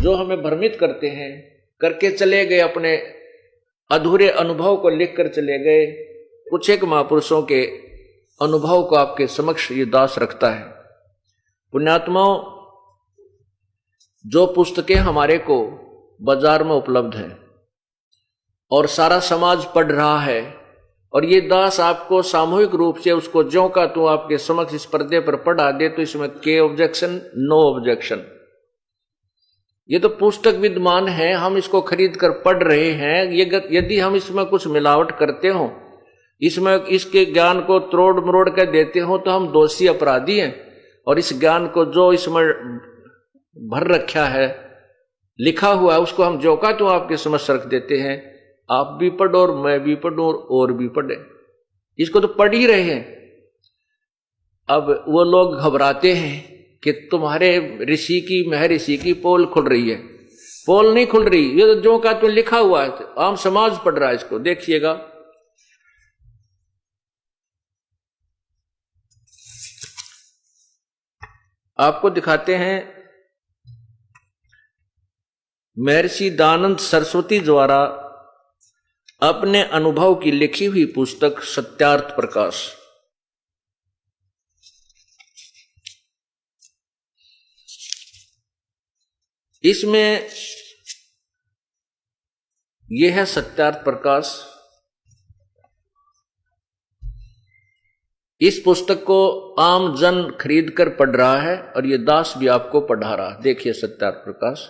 जो हमें भ्रमित करते हैं, करके चले गए, अपने अधूरे अनुभव को लिख कर चले गए। कुछ एक महापुरुषों के अनुभव को आपके समक्ष ये दास रखता है। पुण्यात्माओं, जो पुस्तकें हमारे को बाजार में उपलब्ध है और सारा समाज पढ़ रहा है, और ये दास आपको सामूहिक रूप से उसको ज्यों का त्यों आपके समक्ष इस पर्दे पर पढ़ा दे, तो इसमें के ऑब्जेक्शन, नो ऑब्जेक्शन। ये तो पुस्तक विद्यमान है, हम इसको खरीद कर पढ़ रहे हैं। ये यदि हम इसमें कुछ मिलावट करते हो, इसमें इसके ज्ञान को तोड़ मरोड़ कर देते हो, तो हम दोषी अपराधी हैं। और इस ज्ञान को जो इसमें भर रखा है, लिखा हुआ है, उसको हम जो का त्यों आपके समक्ष रख देते हैं। आप भी पढ़ो और मैं भी पढ़ूं और भी पढ़े, इसको तो पढ़ ही रहे हैं। अब वो लोग घबराते हैं कि तुम्हारे ऋषि की, महर्षि की पोल खुल रही है। पोल नहीं खुल रही, ये तो जो का त्यों लिखा हुआ है, आम समाज पढ़ रहा है। इसको देखिएगा, आपको दिखाते हैं। महर्षि दयानंद सरस्वती द्वारा अपने अनुभव की लिखी हुई पुस्तक सत्यार्थ प्रकाश। इसमें यह है सत्यार्थ प्रकाश। इस पुस्तक को आम जन खरीद कर पढ़ रहा है और ये दास भी आपको पढ़ा रहा। देखिए सत्यार्थ प्रकाश,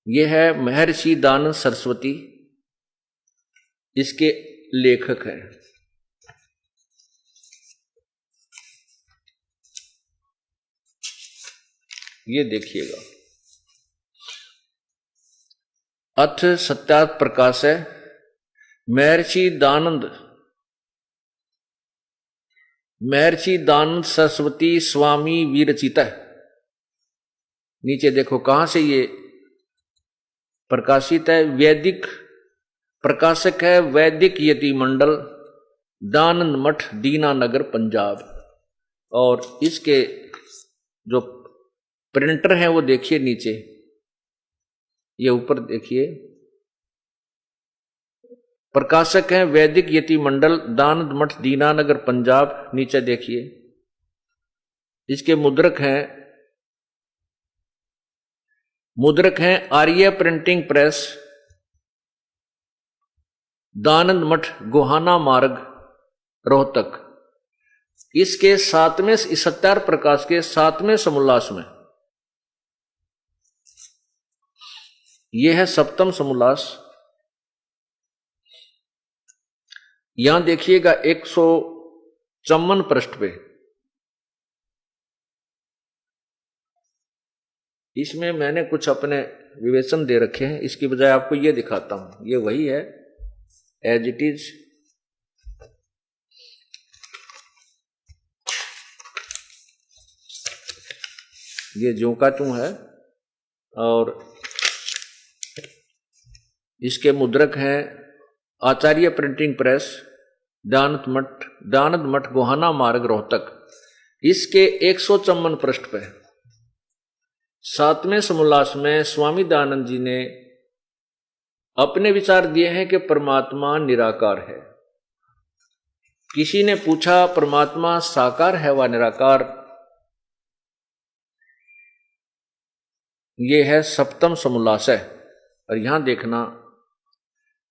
यह है महर्षि दयानंद सरस्वती, इसके लेखक हैं। ये देखिएगा, अथ सत्यार्थ प्रकाश है। महर्षि दयानंद सरस्वती स्वामी विरचित है। नीचे देखो कहां से ये प्रकाशित है। वैदिक प्रकाशक है वैदिक यति मंडल, दयानंद मठ, दीनानगर, पंजाब। और इसके जो प्रिंटर है वो देखिए नीचे, ये ऊपर देखिए, प्रकाशक है वैदिक यति मंडल, दयानंद मठ, दीनानगर, पंजाब। नीचे देखिए, इसके मुद्रक हैं आर्य प्रिंटिंग प्रेस, दयानंद मठ, गोहाना मार्ग, रोहतक। इसके 7वें सत्यार्थ प्रकाश के 7वें समोल्लास में, यह है 7वां समोल्लास। यहां देखिएगा 154 पृष्ठ पे, इसमें मैंने कुछ अपने विवेचन दे रखे हैं। इसकी बजाय आपको ये दिखाता हूं, ये वही है एज इट इज। ये ज्यों का त्यों है। और इसके मुद्रक हैं आचार्य प्रिंटिंग प्रेस, दयानंद मठ, गोहाना मार्ग, रोहतक। इसके 154 पृष्ठ पे 7वें समोल्लास में स्वामी दयानंद जी ने अपने विचार दिए हैं कि परमात्मा निराकार है। किसी ने पूछा परमात्मा साकार है व निराकार? ये है 7वां समोल्लास है। और यहां देखना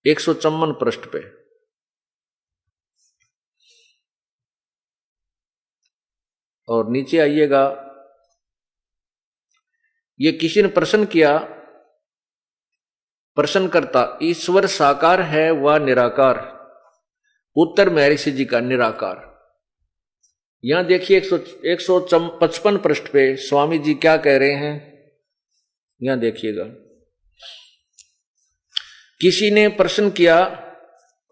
154 पृष्ठ पे, और नीचे आइएगा, ये किसी ने प्रश्न किया, प्रश्न करता, ईश्वर साकार है व निराकार? उत्तर महर्षि जी का निराकार। यहां देखिए 155 पृष्ठ पे स्वामी जी क्या कह रहे हैं, यहां देखिएगा। किसी ने प्रश्न किया,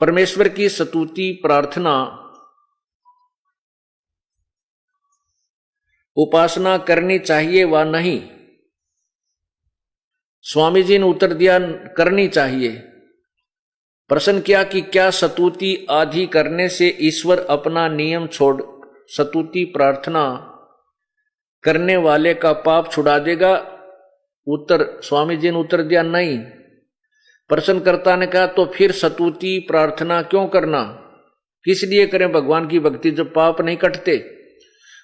परमेश्वर की स्तुति प्रार्थना उपासना करनी चाहिए व नहीं? स्वामी जी ने उत्तर दिया, करनी चाहिए। प्रश्न किया कि क्या स्तुति आदि करने से ईश्वर अपना नियम छोड़ स्तुति प्रार्थना करने वाले का पाप छुड़ा देगा? उत्तर स्वामी जी ने उत्तर दिया नहीं। प्रश्नकर्ता ने कहा तो फिर स्तुति प्रार्थना क्यों करना, किस लिए करें भगवान की भक्ति जब पाप नहीं कटते।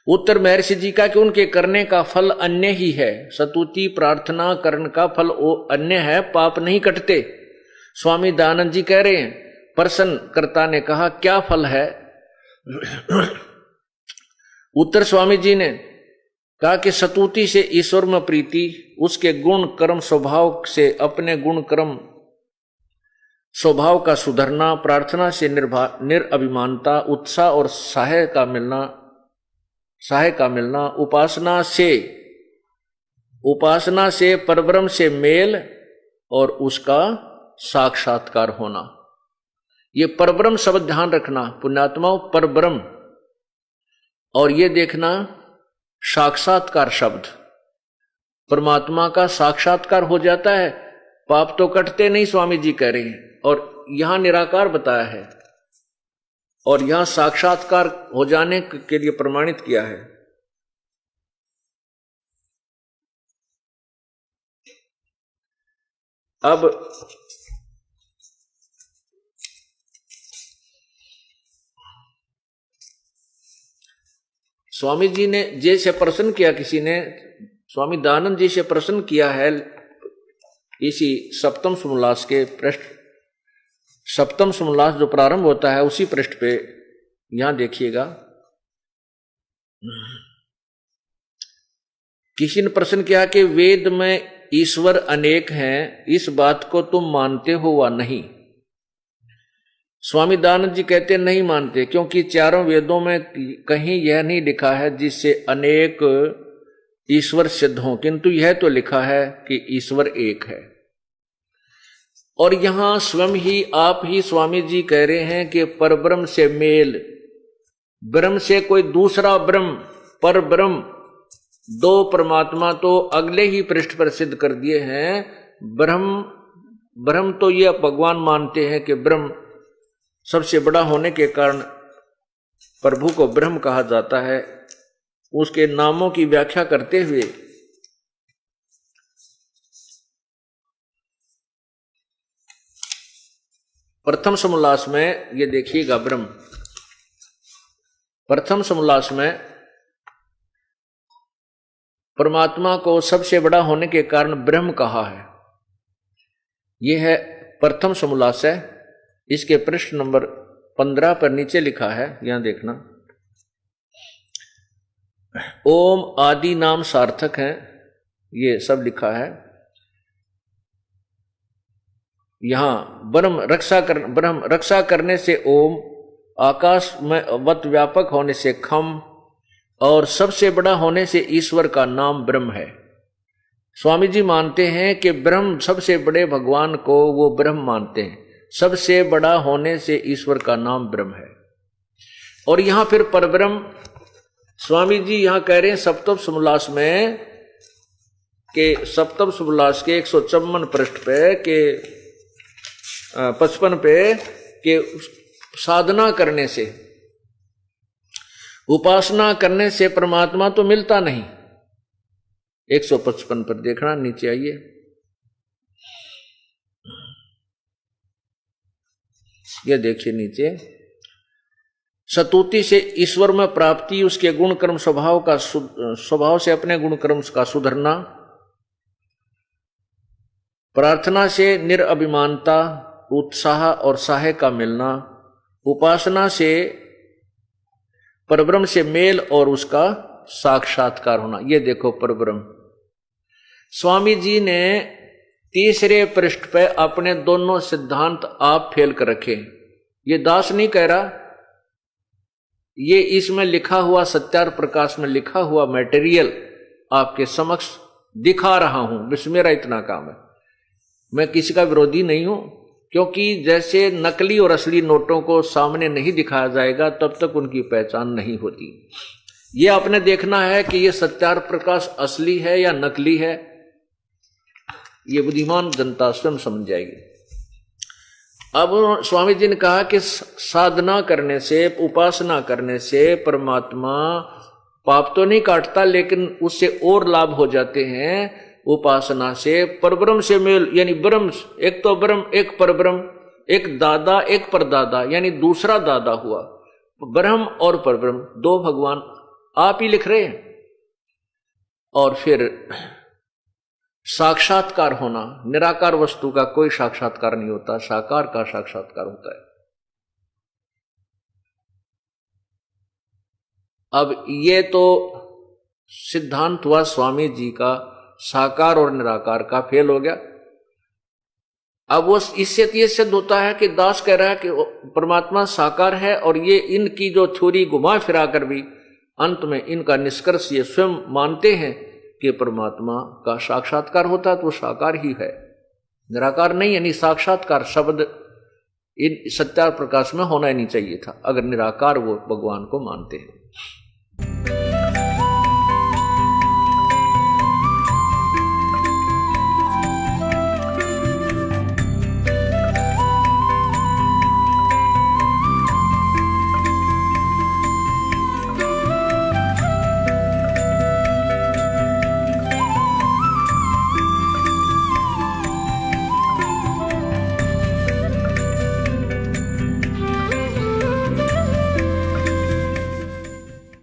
उत्तर महर्षि जी का कि उनके करने का फल अन्य ही है, स्तुति प्रार्थना करने का फल वो अन्य है, पाप नहीं कटते। स्वामी दयानंद जी कह रहे हैं, प्रश्नकर्ता ने कहा क्या फल है। उत्तर स्वामी जी ने कहा कि स्तुति से ईश्वर में प्रीति, उसके गुण कर्म स्वभाव से अपने गुण कर्म स्वभाव का सुधरना, प्रार्थना से निरअभिमानता, उत्साह और सहाय का मिलना, उपासना से परब्रह्म से मेल और उसका साक्षात्कार होना। ये परब्रह्म शब्द ध्यान रखना पुण्यात्माओं, परब्रह्म, और ये देखना साक्षात्कार शब्द, परमात्मा का साक्षात्कार हो जाता है, पाप तो कटते नहीं स्वामी जी कह रहे हैं। और यहां निराकार बताया है और यहां साक्षात्कार हो जाने के लिए प्रमाणित किया है। अब स्वामी जी ने जैसे प्रश्न किया, किसी ने स्वामी दयानंद जी से प्रश्न किया है इसी सप्तम समोल्लास के पृष्ठ, सप्तम समोल्लास जो प्रारंभ होता है उसी पृष्ठ पे यहां देखिएगा। किसी ने प्रश्न किया कि वेद में ईश्वर अनेक हैं, इस बात को तुम मानते हो वा नहीं। स्वामी दयानंद जी कहते नहीं मानते, क्योंकि चारों वेदों में कहीं यह नहीं लिखा है जिससे अनेक ईश्वर सिद्ध हों, किंतु यह तो लिखा है कि ईश्वर एक है। और यहां स्वयं ही आप ही स्वामी जी कह रहे हैं कि परब्रह्म से मेल, ब्रह्म से कोई दूसरा ब्रह्म, पर ब्रह्म, दो परमात्मा तो अगले ही पृष्ठ पर सिद्ध कर दिए हैं। ब्रह्म तो ये भगवान मानते हैं कि ब्रह्म सबसे बड़ा होने के कारण प्रभु को ब्रह्म कहा जाता है। उसके नामों की व्याख्या करते हुए प्रथम समोल्लास में ये देखिएगा, ब्रह्म प्रथम समोल्लास में परमात्मा को सबसे बड़ा होने के कारण ब्रह्म कहा है। यह है प्रथम समोल्लास है, इसके पृष्ठ नंबर 15 पर नीचे लिखा है, यहां देखना। ओम आदि नाम सार्थक है, ये सब लिखा है। यहां ब्रह्म रक्षा करने से ओम, आकाश में वत व्यापक होने से खम, और सबसे बड़ा होने से ईश्वर का नाम ब्रह्म है। स्वामी जी मानते हैं कि ब्रह्म, सबसे बड़े भगवान को वो ब्रह्म मानते हैं, सबसे बड़ा होने से ईश्वर का नाम ब्रह्म है। और यहां फिर परब्रह्म स्वामी जी यहां कह रहे हैं सप्तम समोल्लास में के सप्तम समोल्लास के 154 पृष्ठ पे के 55 पे के साधना करने से, उपासना करने से परमात्मा तो मिलता नहीं। 155 पर देखना, नीचे आइए। ये देखिए नीचे, स्तुति से ईश्वर में प्राप्ति, उसके गुण कर्म स्वभाव से अपने गुण कर्म का सुधरना, प्रार्थना से निरअभिमानता, उत्साह और सहाय का मिलना, उपासना से परब्रह्म से मेल और उसका साक्षात्कार होना। ये देखो परब्रह्म, स्वामी जी ने तीसरे पृष्ठ पे अपने दोनों सिद्धांत आप फेल कर रखे। ये दास नहीं कह रहा, ये इसमें लिखा हुआ सत्यार प्रकाश में लिखा हुआ मटेरियल आपके समक्ष दिखा रहा हूं, बस मेरा इतना काम है। मैं किसी का विरोधी नहीं हूं, क्योंकि जैसे नकली और असली नोटों को सामने नहीं दिखाया जाएगा तब तक उनकी पहचान नहीं होती। ये आपने देखना है कि ये सत्यार प्रकाश असली है या नकली है, ये बुद्धिमान जनता स्वयं समझ जाएगी। अब स्वामी जी ने कहा कि साधना करने से, उपासना करने से परमात्मा पाप तो नहीं काटता, लेकिन उससे और लाभ हो जाते हैं। उपासना से परब्रह्म से मेल, यानी ब्रह्म, एक तो ब्रह्म एक परब्रह्म, एक दादा एक परदादा, यानी दूसरा दादा हुआ। ब्रह्म और परब्रह्म दो भगवान आप ही लिख रहे हैं। और फिर साक्षात्कार होना, निराकार वस्तु का कोई साक्षात्कार नहीं होता, साकार का साक्षात्कार होता है। अब ये तो सिद्धांत हुआ स्वामी जी का, साकार और निराकार का फेल हो गया। अब वो इससे ये सिद्ध होता है कि दास कह रहा है कि परमात्मा साकार है, और ये इनकी जो थ्योरी घुमा फिरा कर भी अंत में इनका निष्कर्ष ये स्वयं मानते हैं कि परमात्मा का साक्षात्कार होता है तो वो साकार ही है, निराकार नहीं। यानी साक्षात्कार शब्द इन सत्यार प्रकाश में होना ही नहीं चाहिए था, अगर निराकार वो भगवान को मानते हैं।